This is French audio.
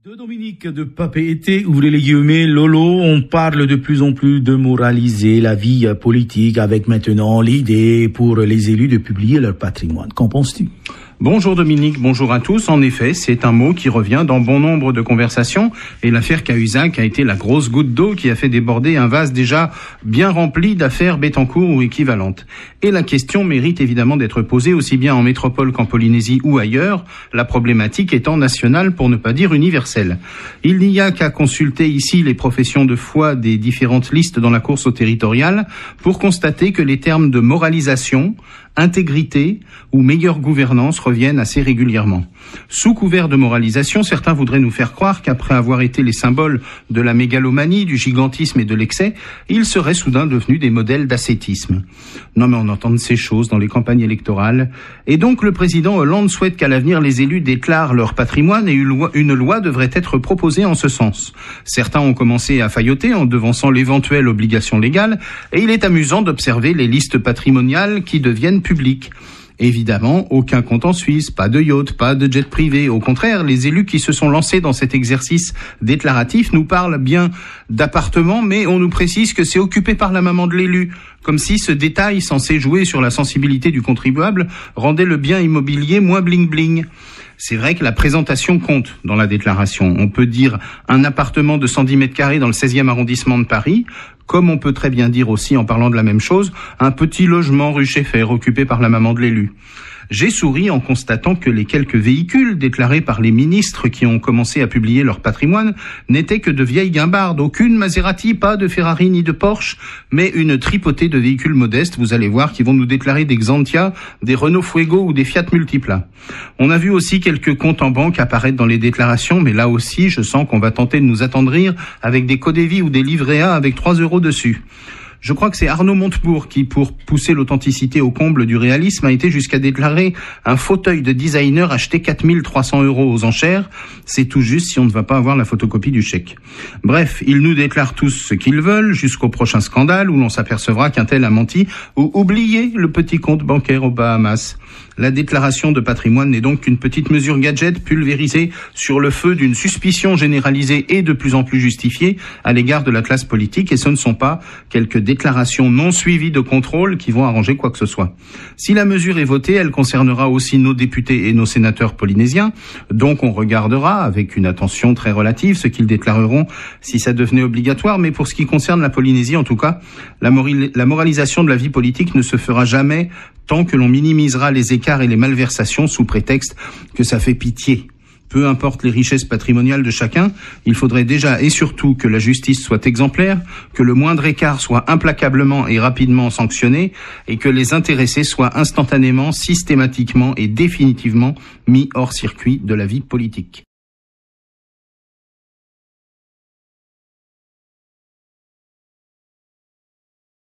De Dominique de Papeete, ouvrez les guillemets, Lolo, on parle de plus en plus de moraliser la vie politique avec maintenant l'idée pour les élus de publier leur patrimoine. Qu'en penses-tu ? Bonjour Dominique, bonjour à tous. En effet, c'est un mot qui revient dans bon nombre de conversations et l'affaire Cahuzac a été la grosse goutte d'eau qui a fait déborder un vase déjà bien rempli d'affaires Bettencourt ou équivalentes. Et la question mérite évidemment d'être posée aussi bien en métropole qu'en Polynésie ou ailleurs, la problématique étant nationale pour ne pas dire universelle. Il n'y a qu'à consulter ici les professions de foi des différentes listes dans la course au territorial pour constater que les termes de moralisation, intégrité ou meilleure gouvernance reviennent assez régulièrement. Sous couvert de moralisation, certains voudraient nous faire croire qu'après avoir été les symboles de la mégalomanie, du gigantisme et de l'excès, ils seraient soudain devenus des modèles d'ascétisme. Non mais on entend de ces choses dans les campagnes électorales. Et donc le président Hollande souhaite qu'à l'avenir les élus déclarent leur patrimoine et une loi devrait être proposée en ce sens. Certains ont commencé à failloter en devançant l'éventuelle obligation légale et il est amusant d'observer les listes patrimoniales qui deviennent publiques. Évidemment, aucun compte en Suisse, pas de yacht, pas de jet privé. Au contraire, les élus qui se sont lancés dans cet exercice déclaratif nous parlent bien d'appartements, mais on nous précise que c'est occupé par la maman de l'élu. Comme si ce détail censé jouer sur la sensibilité du contribuable rendait le bien immobilier moins bling-bling. C'est vrai que la présentation compte dans la déclaration. On peut dire un appartement de 110 mètres carrés dans le 16e arrondissement de Paris, comme on peut très bien dire aussi, en parlant de la même chose, un petit logement rue Schaeffer occupé par la maman de l'élu. J'ai souri en constatant que les quelques véhicules déclarés par les ministres qui ont commencé à publier leur patrimoine n'étaient que de vieilles guimbardes, aucune Maserati, pas de Ferrari ni de Porsche, mais une tripotée de véhicules modestes, vous allez voir, qui vont nous déclarer des Xantia, des Renault Fuego ou des Fiat Multipla. On a vu aussi quelques comptes en banque apparaître dans les déclarations, mais là aussi, je sens qu'on va tenter de nous attendrir avec des Codévis ou des livrets A avec 3 € dessus. Je crois que c'est Arnaud Montebourg qui, pour pousser l'authenticité au comble du réalisme, a été jusqu'à déclarer un fauteuil de designer acheté 4 300 € aux enchères. C'est tout juste si on ne va pas avoir la photocopie du chèque. Bref, ils nous déclarent tous ce qu'ils veulent jusqu'au prochain scandale où l'on s'apercevra qu'un tel a menti ou oublié le petit compte bancaire aux Bahamas. La déclaration de patrimoine n'est donc qu'une petite mesure gadget pulvérisée sur le feu d'une suspicion généralisée et de plus en plus justifiée à l'égard de la classe politique et ce ne sont pas quelques déclarations non suivies de contrôle qui vont arranger quoi que ce soit. Si la mesure est votée, elle concernera aussi nos députés et nos sénateurs polynésiens, donc on regardera avec une attention très relative ce qu'ils déclareront si ça devenait obligatoire, mais pour ce qui concerne la Polynésie en tout cas, la moralisation de la vie politique ne se fera jamais tant que l'on minimisera les écarts et les malversations sous prétexte que ça fait pitié. Peu importe les richesses patrimoniales de chacun, il faudrait déjà et surtout que la justice soit exemplaire, que le moindre écart soit implacablement et rapidement sanctionné et que les intéressés soient instantanément, systématiquement et définitivement mis hors circuit de la vie politique.